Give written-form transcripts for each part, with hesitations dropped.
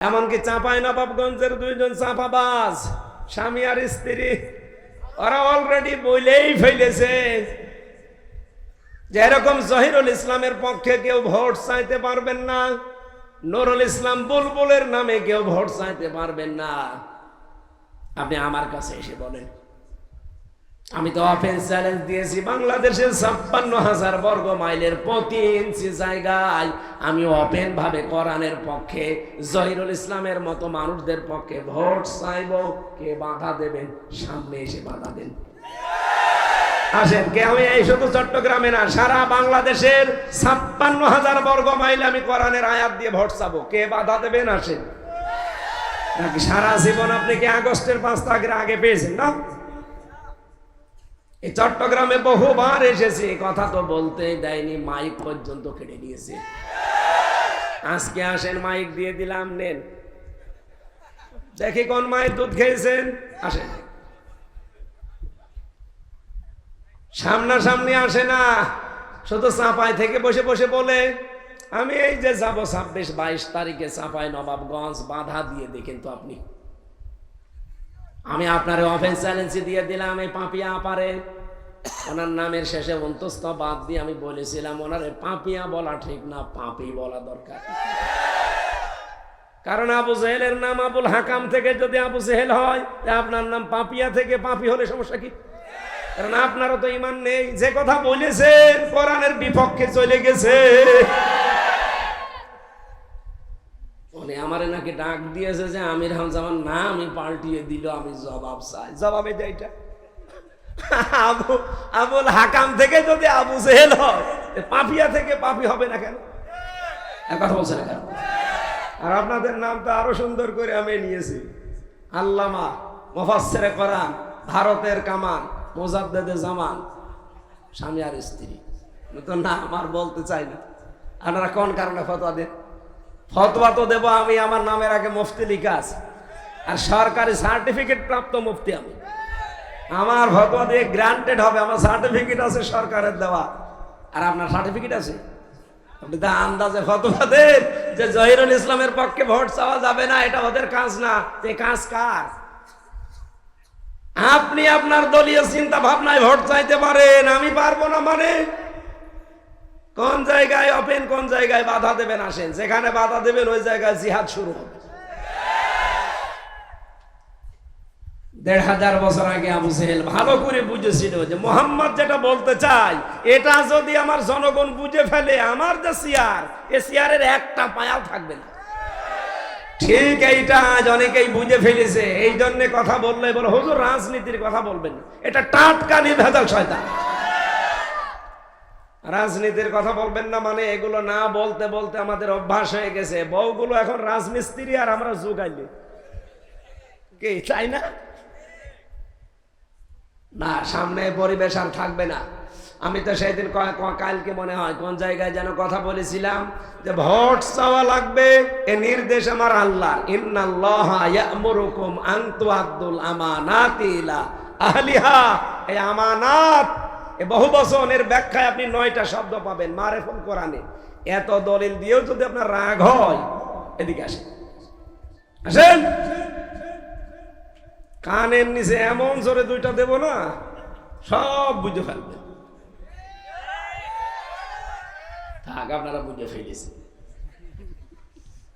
এমনকি চাঁপাইনবাবগঞ্জের দুইজন চাঁপাবাজ স্বামী আর স্ত্রী, ওরা অলরেডি বলেই ফেলেছে যে এরকম জহিরুল ইসলামের পক্ষে কেউ ভোট চাইতে পারবেন না, নুরুল ইসলাম বুলবুলের নামে কেউ ভোট চাইতে পারবেন না। আপনি আমার কাছে এসে বলেন, আমি তো ওপেন চ্যালেঞ্জ দিয়েছি, বাংলাদেশের 56,000 বর্গ মাইলের প্রতি ইঞ্চি জায়গায় আমি ওপেন ভাবে কোরআনের পক্ষে, জহিরুল ইসলামের মতো মানুষদের পক্ষে ভোট চাইব। কে বাধা দেবেন? সামনে এসে বাধা দেন। আসেন, কে? আমি এই শুধু চট্টগ্রামে না, সারা বাংলাদেশের 56,000 বর্গ মাইলে আমি কোরআনের আয়াত দিয়ে ভোট চাবো। কে বাধা দেবেন? আসেন। নাকি সারা জীবন আপনি কি আগস্টের 5 তারিখের আগে পেয়েছেন? না, এই চট্টগ্রামে বহুবার এসেছি, কথা তো বলতেই দেয়নি, মাইক পর্যন্ত কেটে দিয়েছে। আজকে আসেন, মাইক দিয়ে দিলাম, নেন, দেখি কোন মায়ের দুধ খেয়েছেন। আসেন, সামনাসামনি আসে না, শুধু চাঁপাই থেকে বসে বসে বলে আমি এই যে যাব 26-22 তারিখে চাঁপাইনবাবগঞ্জ, বাধা দিয়ে দেখেন তো আপনি। আমি আপনার অফেন্স চ্যালেঞ্জ দিয়ে দিলাম, এই পাপিয়া আপারে, ওনার নামের শেষে অন্তস্থ বাদ দিয়ে আমি বলেছিলাম ওনার পাপিয়া বলা ঠিক না, পাপি বলা দরকার। কারণ আবু জেহেলের নাম আবুল হাকাম থেকে যদি আবু জেহেল হয়, আপনার নাম পাপিয়া থেকে পাপি হলে সমস্যা কি? কারণ আপনারও তো ঈমান নেই। যে কথা বলেছেন কোরআনের বিপক্ষে চলে গেছে। উনি আমারে নাকি ডাক দিয়েছে যে আমির হামজামান নাম আমি পাল্টিয়ে দিল, আমি জবাব চাই। জবাবে যাইটা আবুল হাকাম থেকে যদি আবু জেহেল হয়, পাপিয়া থেকে পাপি হবে না কেন? কথা বলছে না কেন? আর আপনাদের নামটা আরো সুন্দর করে আমি নিয়েছি, আল্লামা মুফাসসিরে কোরআন, ভারতের কামান, মুজাদ্দেদে জামান, স্বামী আর স্ত্রী। তো না, আমার বলতে চাই না। আপনারা কোন কারণে ফতোয়া দেন? ফতোয়া তো দেবো আমি, আমার নামের আগে মুফতি লিখা আছে, আর সরকারি সার্টিফিকেট প্রাপ্ত মুফতি আমি। আমার ফতোয়া দিয়ে গ্রান্টেড হবে, আমার সার্টিফিকেট আছে সরকারের দেওয়া। আর আপনার সার্টিফিকেট আছে? আপনি তো আন্দাজে ফতোয়া দেন যে জহিরুল ইসলামের পক্ষে ভোট চাওয়া যাবে না, এটা ওদের কাজ না। এই কাজ কার? আপনি আপনার দলীয় চিন্তা ভাবনায় ভোট চাইতে পারেন, আমি পারবো না। মানে কোন জায়গায় ওপেন, কোন জায়গায় বাধা দেবেন? আসেন, যেখানে বাধা দেবেন ওই জায়গায় জিহাদ শুরু হবে। 1,500 বছর আগে আবু জেহেল ভালো করে বুঝেছিল যে মোহাম্মদ যেটা বলতে চাই, এটা যদি আমার জনগণ বুঝে ফেলে, আমার যে চেয়ার, এ চেয়ারের একটা পায়াও থাকবে না। ঠিক এইটা আজ অনেকেই বুঝে ফেলেছে। এই জন্য কথা বললে বলো হুজুর রাজনীতির কথা বলবেন না, এটা টাটকা নির্ভেজাল শয়তান। রাজনীতির কথা বলবেন না মানে এগুলো না বলতে বলতে আমাদের অভ্যাস হয়ে গেছে। বউগুলো এখন রাজমিস্ত্রি আর আমরা যোগাইলে কি চাই না? না, সামনে পরিবেশ আর থাকবে না। আমি তো সেদিন কালকে মনে হয় কোন জায়গায় যেন কথা বলেছিলাম যে ভোট চাওয়া লাগবে, এ নির্দেশ আমার আল্লাহ। ইন্নাল্লাহা ইয়া'মুরুকুম আন তুআদ্দুল আমানাতি ইলা আহলিহা। এই আমানাত, এ বহু বচনের ব্যাখ্যায় আপনি 9টা শব্দ পাবেন মারেফুল কোরআনে। এত দলিল দিয়েও যদি আপনার রাগ হয়, এদিকে আসেন, আসেন, কানের নিচে এমন জোরে 2টা দেব না, সব বুঝে ফেলবেন। থাক, আপনারা বুঝে ফেলেছেন।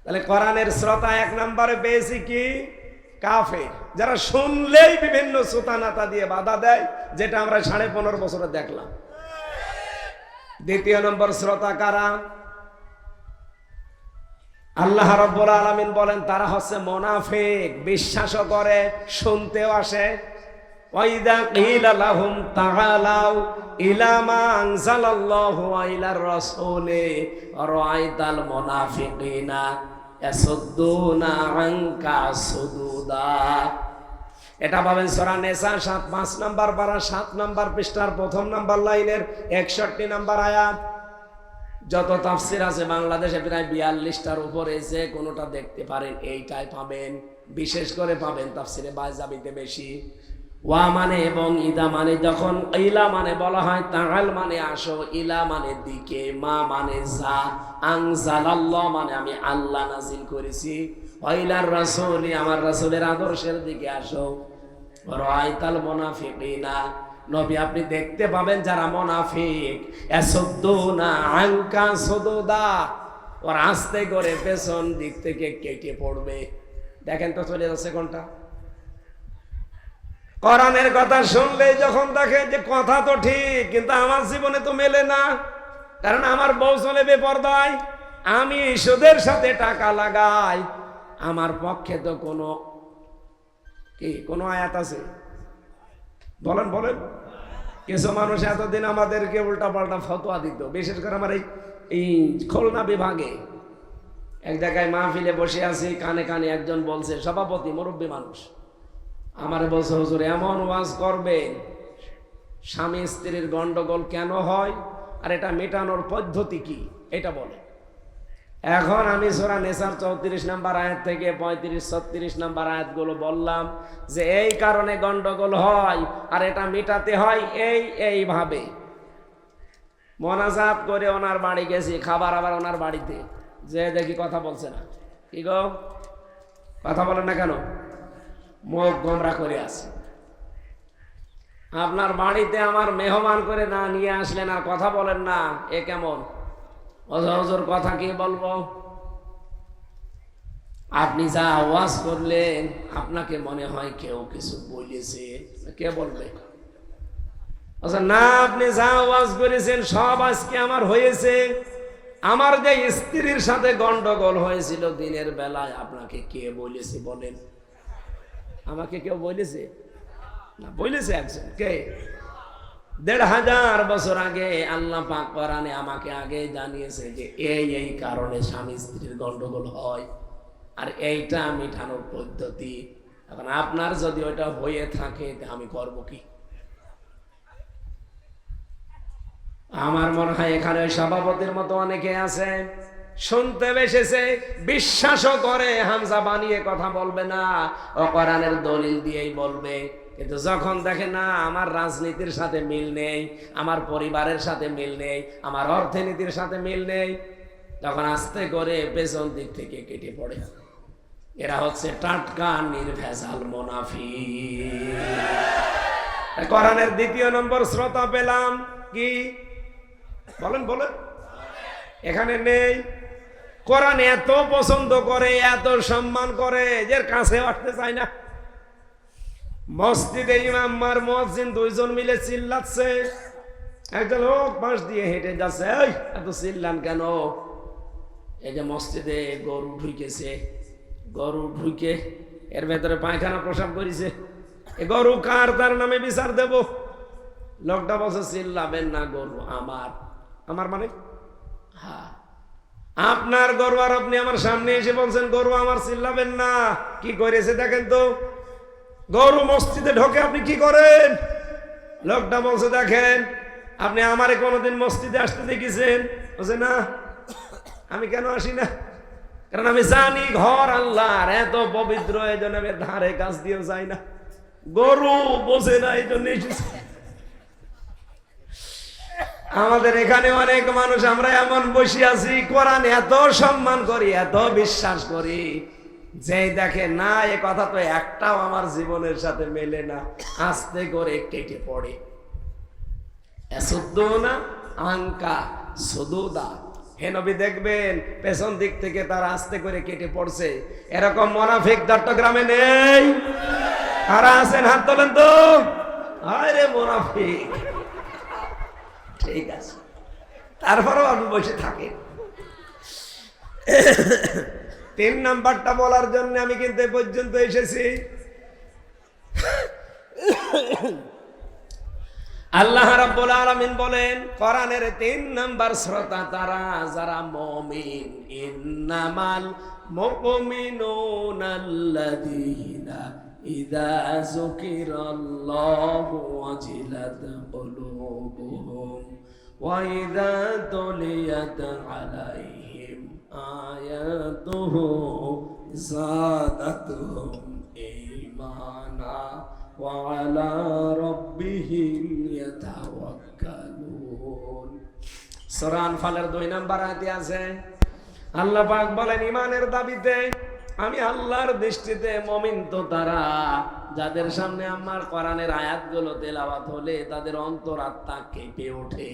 তাহলে কোরআনের শ্রোতা 1 নম্বরে পেয়েছি কি? কাফের, যারা শুনলেই বিভিন্ন সুতানাতা দিয়ে বাধা দেয়, যেটা আমরা 15.5 বছরে দেখলাম। 2 নম্বর শ্রোতা কারা? আল্লাহ রাব্বুল আলামিন বলেন তারা হচ্ছে মুনাফিক, বিশ্বাসও করে, শুনতেও আসে। ওয়াইদা কিলা লাহুম তাআলাউ ইলা মা আনজালাল্লাহু ওয়া ইলার রাসূলি রাআইতাল মুনাফিকিনা ইয়াসুদ্দুনা আনকা সুদুদা। এটা পাবেন সূরা নিসা 5 নম্বর পারা 7 নম্বর পৃষ্ঠার 1 নম্বর লাইনের 61 নম্বর আয়াত। যত তাফসির আছে বাংলাদেশে প্রায় 42টার উপরে, যে কোনোটা দেখতে পারেন এইটাই পাবেন। বিশেষ করে পাবেন তাফসিরে বাইজাবিতে বেশি। ওয়া মানে এবং ইদা মানে, যখন ইলা মানে বলা হয়, তাআল মানে আসো, ইলা মানে দিকে, মা মানে যা, আনজালাল্লাহ মানে আমি আল্লাহ নাজিল করেছি, ওয়াইলার রাসূলি, আমার রাসূলের আদর্শের দিকে আসো। রাআইতাল মুনাফিকিনা, নবী আপনি দেখতে পাবেন যারা মুনাফিক, ইয়াসুদ্দুনা আনকা সুদুদা, ওরা আস্তে করে পেছন দিক থেকে কেটে পড়বে। দেখেন তো চলে যাচ্ছে কোনটা। কোরআনের কথা শুনলে যখন দেখে যে কথা তো ঠিক, কিন্তু আমার জীবনে তো মেলে না, কারণ আমার বউ চলে বেপরদায়, আমি সুদের সাথে টাকা লাগাই, আমার পক্ষে তো কোনো আয়াত আছে? বলেন বলেন। কিছু মানুষ এতদিন আমাদেরকে উল্টা পাল্টা ফতোয়া দিত, বিশেষ করে আমার এই খুলনা বিভাগে এক জায়গায় মাহফিলে বসে আছি, কানে কানে একজন বলছে, সভাপতি মুরব্বী মানুষ, আমার বলছে হুজুর এমন ওয়াজ করবেন স্বামী স্ত্রীর গন্ডগোল কেন হয় আর এটা মেটানোর পদ্ধতি কি, এটা বলে। এখন আমি সূরা নিসার 34 নম্বর আয়াত থেকে 35-36 নম্বর আয়াতগুলো বললাম যে এই কারণে গন্ডগোল হয় আর এটা মেটাতে হয় এইভাবে। মোনাজাত করে ওনার বাড়ি গেছি, খাবার আবার ওনার বাড়িতে, যে দেখি কথা বলছে না। কি গো, কথা বলেন না কেন? মুখ গোমরা করে আছে। আপনার বাড়িতে আমার মেহমান করে না নিয়ে আসলেন আর কথা বলেন না, এ কেমন? হুজুর কথা কি বলবো? আপনি যা আওয়াজ করলেন আপনাকে মনে হয় কেউ কিছু বলেছে, কে বলবে? আচ্ছা না, আপনি যা আওয়াজ করেছেন সব আজকে আমার হয়েছে। আমার যে স্ত্রীর সাথে গন্ডগোল হয়েছিল দিনের বেলায়, আপনাকে কে বলেছে বলেন? আমাকে কেউ বলেছে না? বলেছে একজন। কে? 1500 বছর আগে আল্লাহ পাক কোরআনে আমাকে আগে জানিয়েছে যে এই কারণে স্বামী স্ত্রীর গন্ডগোল হয় আর এইটা মেটানোর পদ্ধতি। এখন আপনার যদি ওইটা হয়ে থাকে আমি করব কি? আমার মনে হয় এখানে সভাপতির মতো অনেকে আছে, শুনতে বেসেছে, বিশ্বাসও করে, হামজা বানিয়ে কথা বলবে না, ও কোরআনের দলিল দিয়েই বলবে। কিন্তু যখন দেখে না আমার রাজনীতির সাথে মিল নেই, আমার পরিবারের সাথে মিল নেই, আমার অর্থনীতির সাথে মিল নেই, তখন আস্তে করে পেছন দিক থেকে কেটে পড়ে। এরা হচ্ছে টাটকা নির্ভেজাল মুনাফিক। কোরআনের 2 নম্বর শ্রোতা পেলাম কি? বলেন বলেন। এখানে নেই। কোরআন এত পছন্দ করে, এত সম্মান করে যে কাছে আসতে চায় না। মসজিদে ইমাম আর মুয়াজ্জিন 2 জন মিলে চিল্লাচ্ছে, একজন লোক পাশ দিয়ে হেঁটে যাচ্ছে, এই এত চিল্লান কেন? এই যে মসজিদে গরু ঢুকেছে, গরু ঢুকে এর ভেতরে পায়খানা প্রসাব করেছে, এ গরু কার, তার নামে বিচার দেব। লোকটা বলছে চিল্লাবেন না, গরু আমার। আমার মানে হ্যাঁ আপনার গরু, আর আপনি আমার সামনে এসে বলছেন গরু আমার, চিল্লাবেন না। কি করেছে দেখেন তো, গরু মসজিদে ঢোকে আপনি কি করেন? লোকটা বলছে দেখেন আপনি আমারে কোনোদিন মসজিদে আসতে দেখেছেন? বলছে না, আমি কেন আসি না, কারণ আমি জানি ঘর আল্লাহর এত পবিত্র, এই জন্য আমি ধারে কাছ দিয়েও যাই না। গরু বোঝে না, এই জন্য এসেছে। আমাদের এখানে অনেক মানুষ আমরা এমন বসে আছি, কোরআন এত সম্মান করি, এত বিশ্বাস করি, যে দেখে না এ কথা তো একটাও আমার জীবনের সাথে মেলে না, আস্তে করে কেটে পড়ে। এসুদ্দুনা আনকা সুদুদা, হে নবী দেখবেন পেছন দিক থেকে তারা আস্তে করে কেটে পড়ছে। এরকম মুনাফিক চট্টগ্রামে নেই? কারা আছেন হাত তোলেন তো। আরে মুনাফিক, ঠিক আছে, তারপরেও আপনি বসে থাকেন। 3 নাম্বারটা বলার জন্য আমি কিন্তু এ পর্যন্ত এসেছি। আল্লাহ রাব্বুল আলামিন বলেন কোরআনের 3 নাম্বার শ্রোতা তারা যারা মুমিন, ইন্নামাল মুমিনুনাল্লাযীনা ইযা যুকিরাল্লাহু ওয়াজিলাত কুলুবুহুম ওয়া ইযা তুলিয়াত আলাইহিম আয়াতুহু যাদাতুহুম ঈমানা ওয়া আলা রাব্বিহিম ইয়াতাওয়াক্কালুন। সূরা আনফালের 2 নম্বর আয়াতে আছে আল্লাহ পাক বলেন ইমানের দাবিতে আমি আল্লাহর দৃষ্টিতে মুমিন তো তারা যাদের সামনে আমার কোরআনের আয়াতগুলো তেলাওয়াত হলে তাদের অন্তর আত্মা কেঁপে ওঠে।